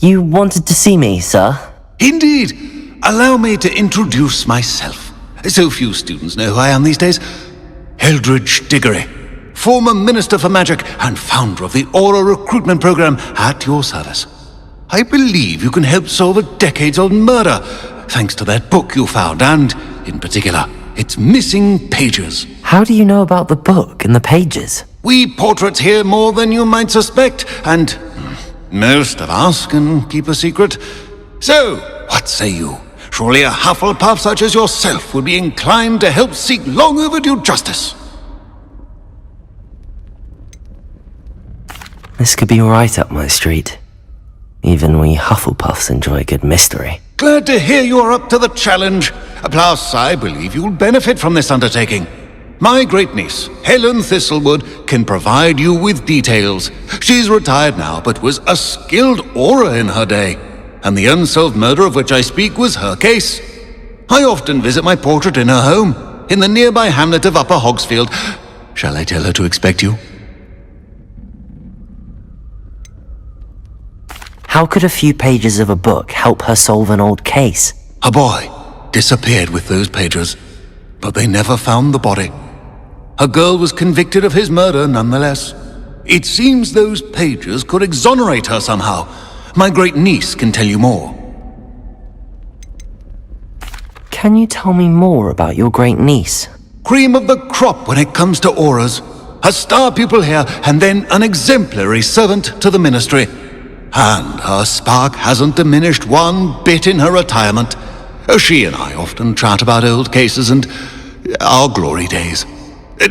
You wanted to see me, sir? Indeed. Allow me to introduce myself. So few students know who I am these days. Eldridge Diggory, former Minister for Magic and founder of the Aura Recruitment Program, at your service. I believe you can help solve a decades-old murder, thanks to that book you found, and, in particular, its missing pages. How do you know about the book and the pages? We portraits hear more than you might suspect, and most of us can keep a secret. So, what say you? Surely a Hufflepuff such as yourself would be inclined to help seek long overdue justice. This could be right up my street. Even we Hufflepuffs enjoy a good mystery. Glad to hear you're up to the challenge. Plus, I believe you'll benefit from this undertaking. My great-niece, Helen Thistlewood, can provide you with details. She's retired now, but was a skilled aura in her day. And the unsolved murder of which I speak was her case. I often visit my portrait in her home, in the nearby hamlet of Upper Hogsfield. Shall I tell her to expect you? How could a few pages of a book help her solve an old case? A boy disappeared with those pages, but they never found the body. A girl was convicted of his murder nonetheless. It seems those pages could exonerate her somehow. My great-niece can tell you more. Can you tell me more about your great-niece? Cream of the crop when it comes to auras. A star pupil here, and then an exemplary servant to the ministry. And her spark hasn't diminished one bit in her retirement. She and I often chat about old cases and our glory days.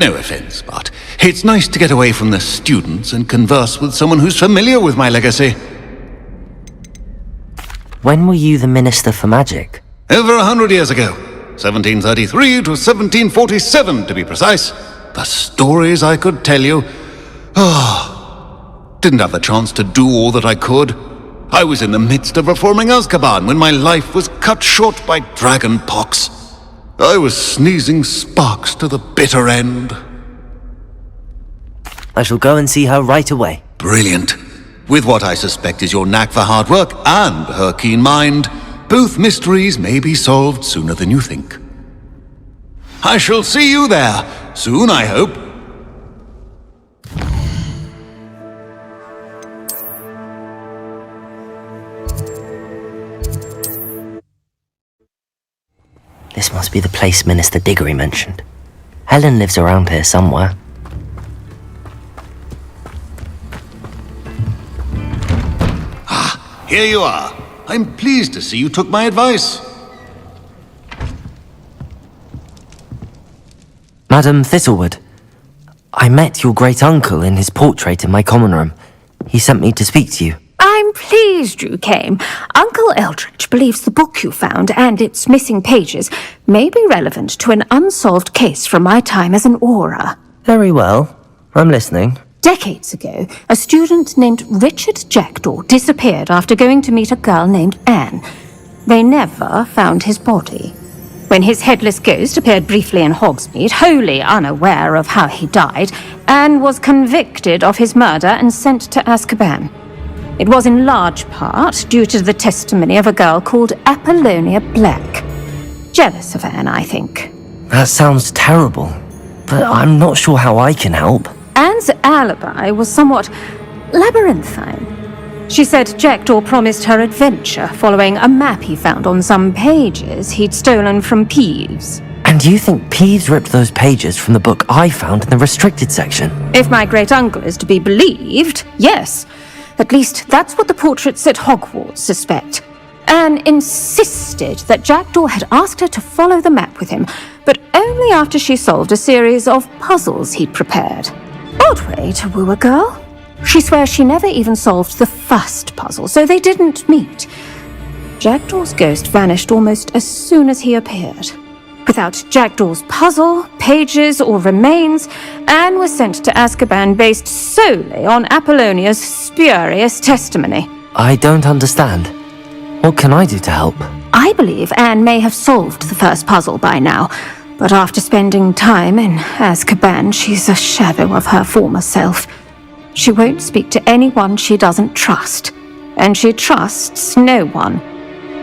No offense, but it's nice to get away from the students and converse with someone who's familiar with my legacy. When were you the Minister for Magic? Over 100 years ago. 1733 to 1747, to be precise. The stories I could tell you. Didn't have the chance to do all that I could. I was in the midst of reforming Azkaban when my life was cut short by dragon pox. I was sneezing sparks to the bitter end. I shall go and see her right away. Brilliant. With what I suspect is your knack for hard work and her keen mind, both mysteries may be solved sooner than you think. I shall see you there, soon I hope. This must be the place Minister Diggory mentioned. Helen lives around here somewhere. Here you are. I'm pleased to see you took my advice. Madam Thistlewood, I met your great-uncle in his portrait in my common room. He sent me to speak to you. I'm pleased you came. Uncle Eldridge believes the book you found and its missing pages may be relevant to an unsolved case from my time as an aura. Very well. I'm listening. Decades ago, a student named Richard Jackdaw disappeared after going to meet a girl named Anne. They never found his body. When his headless ghost appeared briefly in Hogsmeade, wholly unaware of how he died, Anne was convicted of his murder and sent to Azkaban. It was in large part due to the testimony of a girl called Apollonia Black. Jealous of Anne, I think. That sounds terrible, but I'm not sure how I can help. Anne's alibi was somewhat labyrinthine. She said Jackdaw promised her adventure following a map he found on some pages he'd stolen from Peeves. And you think Peeves ripped those pages from the book I found in the restricted section? If my great-uncle is to be believed, yes. At least that's what the portraits at Hogwarts suspect. Anne insisted that Jackdaw had asked her to follow the map with him, but only after she solved a series of puzzles he'd prepared. Odd way to woo a girl. She swears she never even solved the first puzzle, so they didn't meet. Jackdaw's ghost vanished almost as soon as he appeared. Without Jackdaw's puzzle, pages, or remains, Anne was sent to Azkaban based solely on Apollonia's spurious testimony. I don't understand. What can I do to help? I believe Anne may have solved the first puzzle by now, but after spending time in Azkaban, she's a shadow of her former self. She won't speak to anyone she doesn't trust, and she trusts no one.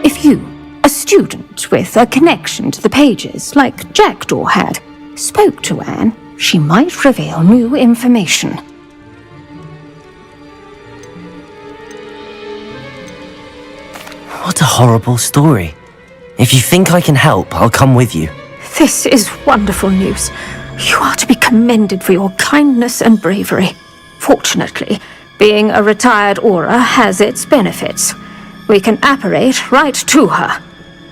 If you, a student with a connection to the pages, like Jackdaw had, spoke to Anne, she might reveal new information. What a horrible story. If you think I can help, I'll come with you. This is wonderful news. You are to be commended for your kindness and bravery. Fortunately, being a retired Aura has its benefits. We can apparate right to her.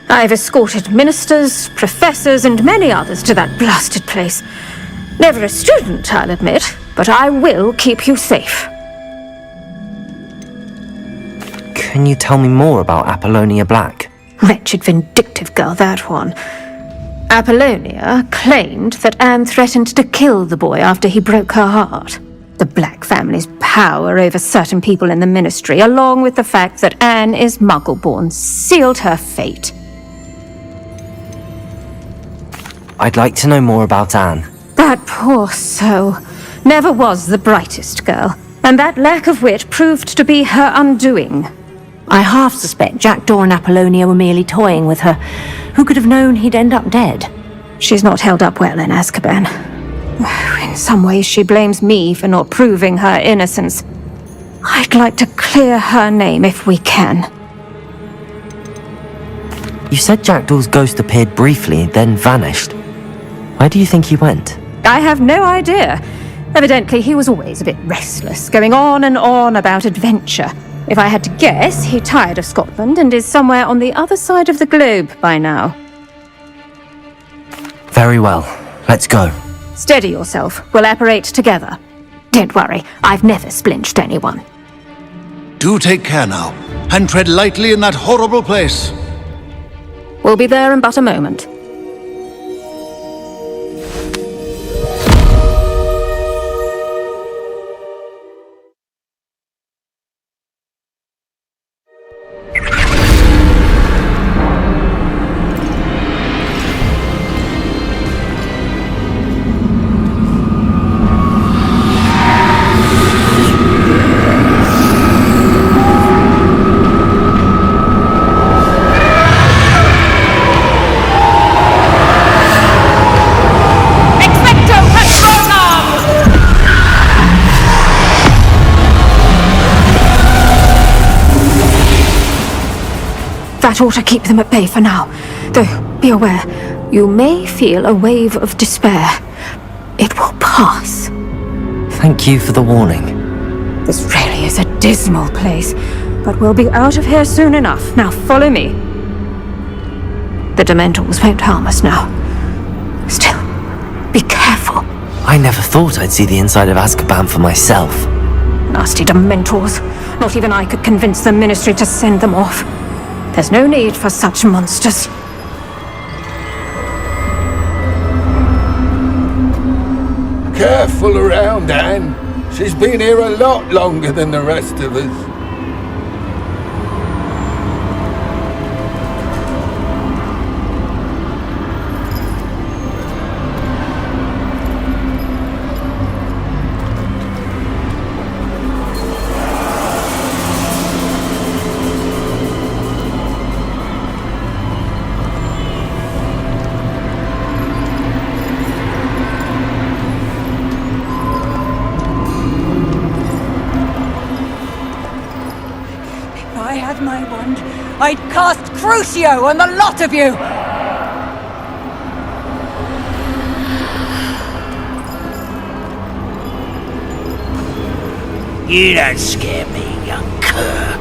I've escorted ministers, professors, and many others to that blasted place. Never a student, I'll admit, but I will keep you safe. Can you tell me more about Apollonia Black? Wretched, vindictive girl, that one. Apollonia claimed that Anne threatened to kill the boy after he broke her heart. The Black family's power over certain people in the ministry, along with the fact that Anne is Muggle-born, sealed her fate. I'd like to know more about Anne. That poor soul never was the brightest girl, and that lack of wit proved to be her undoing. I half suspect Jackdaw and Apollonia were merely toying with her. Who could have known he'd end up dead? She's not held up well in Azkaban. In some ways, she blames me for not proving her innocence. I'd like to clear her name if we can. You said Jackdaw's ghost appeared briefly, then vanished. Where do you think he went? I have no idea. Evidently, he was always a bit restless, going on and on about adventure. If I had to guess, he tired of Scotland and is somewhere on the other side of the globe by now. Very well. Let's go. Steady yourself. We'll apparate together. Don't worry, I've never splinched anyone. Do take care now, and tread lightly in that horrible place. We'll be there in but a moment. That ought to keep them at bay for now. Though, be aware, you may feel a wave of despair. It will pass. Thank you for the warning. This really is a dismal place, but we'll be out of here soon enough. Now follow me. The Dementors won't harm us now. Still, be careful. I never thought I'd see the inside of Azkaban for myself. Nasty Dementors. Not even I could convince the Ministry to send them off. There's no need for such monsters. Careful around, Anne. She's been here a lot longer than the rest of us. I'd cast Crucio on the lot of you! You don't scare me, young cur.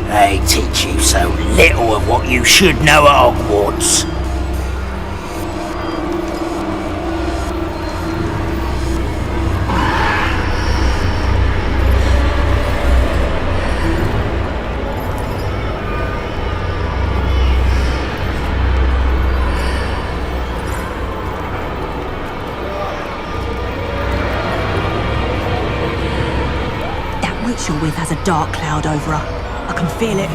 They teach you so little of what you should know at Hogwarts. You're with has a dark cloud over her. I can feel it.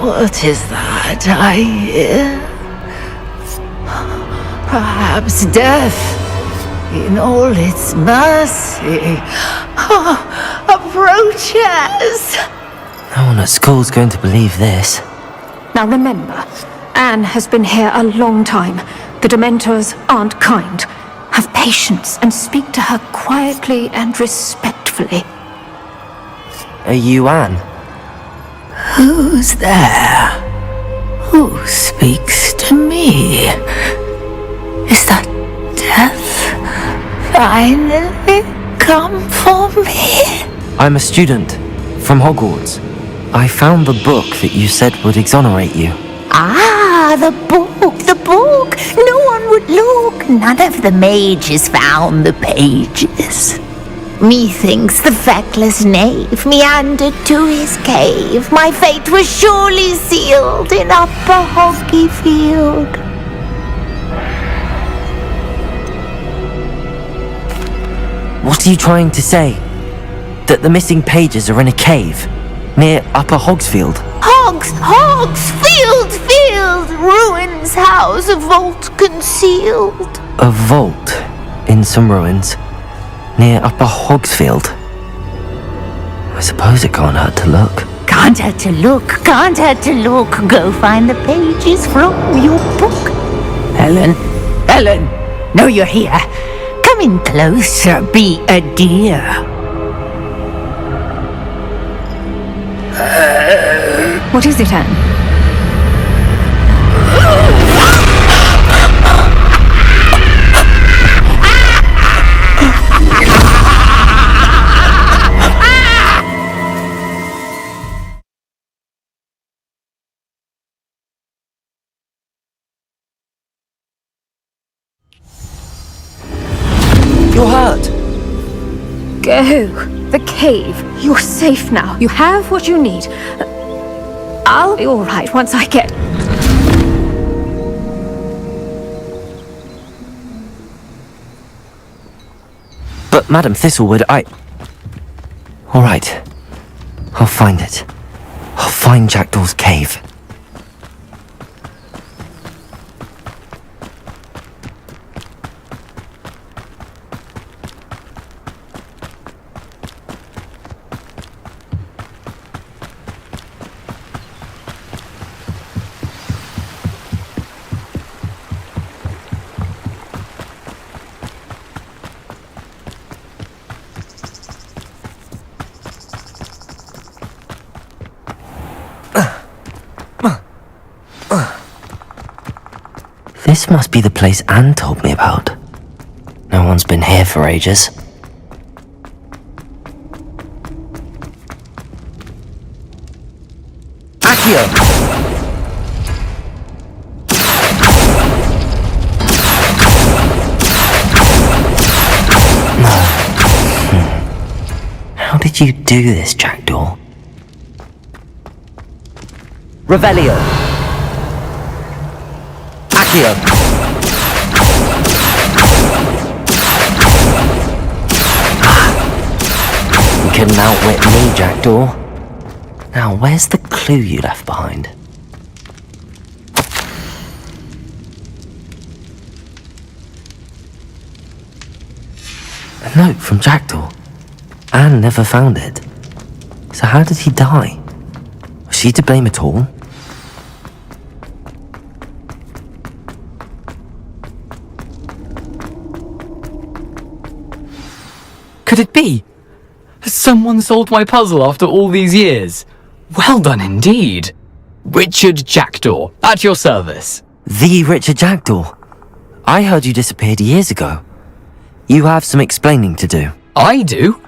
What is that I hear? Perhaps death. in all its mercy, approach us. No one at school's going to believe this. Now remember, Anne has been here a long time. The Dementors aren't kind. Have patience and speak to her quietly and respectfully. Are you Anne? Who's there? Who speaks to me? Is that death finally come for me? I'm a student from Hogwarts. I found the book that you said would exonerate you. Ah, the book. No one would look. None of the mages found the pages. Methinks the feckless knave meandered to his cave. My fate was surely sealed in Upper Hoggyfield. What are you trying to say? That the missing pages are in a cave near Upper Hogsfield? Field, ruins house, a vault concealed. A vault in some ruins near Upper Hogsfield. I suppose it can't hurt to look. Can't hurt to look. Go find the pages from your book. Helen, know you're here. Come in closer, be a dear. What is it, Anne? You're hurt! Go. The cave. You're safe now. You have what you need. I'll be all right once I get... But Madam Thistlewood, All right. I'll find it. I'll find Jackdaw's cave. This must be the place Anne told me about. No one's been here for ages. Accio! No. How did you do this, Jackdaw? Revelio! Accio! You couldn't outwit me, Jackdaw. Now, where's the clue you left behind? A note from Jackdaw. Anne never found it. So how did he die? Was she to blame at all? Could it be? Has someone solved my puzzle after all these years? Well done indeed. Richard Jackdaw, at your service. The Richard Jackdaw. I heard you disappeared years ago. You have some explaining to do. I do?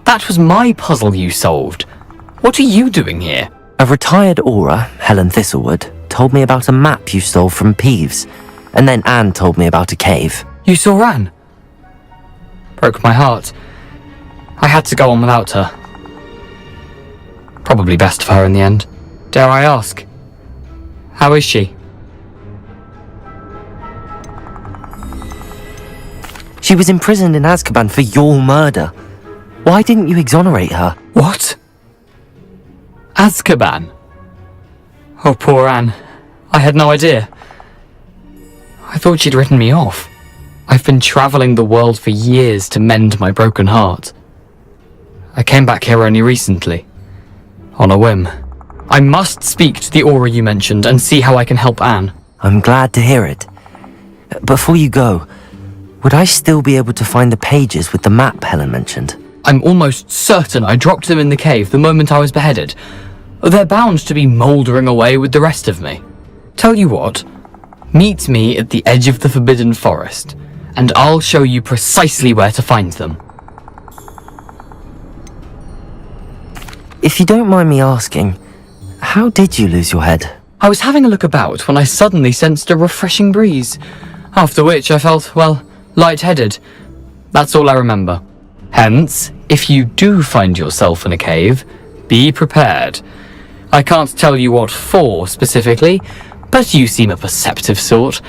That was my puzzle you solved. What are you doing here? A retired aura, Helen Thistlewood, told me about a map you stole from Peeves, and then Anne told me about a cave. You saw Anne? Broke my heart. I had to go on without her. Probably best for her in the end. Dare I ask? How is she? She was imprisoned in Azkaban for your murder. Why didn't you exonerate her? What? Azkaban? Oh, poor Anne. I had no idea. I thought she'd written me off. I've been travelling the world for years to mend my broken heart. I came back here only recently, on a whim. I must speak to the aura you mentioned and see how I can help Anne. I'm glad to hear it. Before you go, would I still be able to find the pages with the map Helen mentioned? I'm almost certain I dropped them in the cave the moment I was beheaded. They're bound to be mouldering away with the rest of me. Tell you what, meet me at the edge of the Forbidden Forest, and I'll show you precisely where to find them. If you don't mind me asking, how did you lose your head? I was having a look about when I suddenly sensed a refreshing breeze, after which I felt, well, lightheaded. That's all I remember. Hence, if you do find yourself in a cave, be prepared. I can't tell you what for specifically, but you seem a perceptive sort.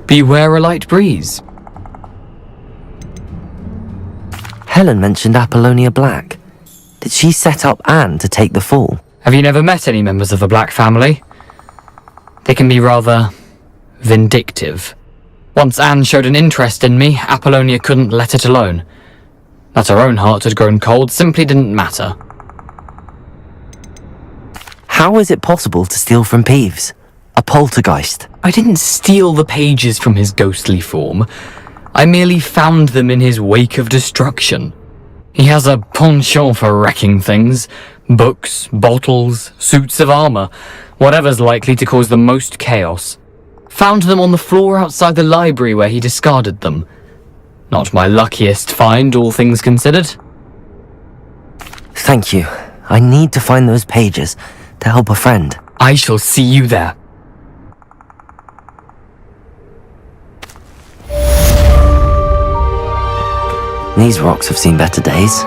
Beware a light breeze. Helen mentioned Apollonia Black. Did she set up Anne to take the fall? Have you never met any members of the Black family? They can be rather vindictive. Once Anne showed an interest in me, Apollonia couldn't let it alone. That her own heart had grown cold simply didn't matter. How is it possible to steal from Peeves? A poltergeist? I didn't steal the pages from his ghostly form. I merely found them in his wake of destruction. He has a penchant for wrecking things. Books, bottles, suits of armor, whatever's likely to cause the most chaos. Found them on the floor outside the library where he discarded them. Not my luckiest find, all things considered. Thank you. I need to find those pages to help a friend. I shall see you there. These rocks have seen better days.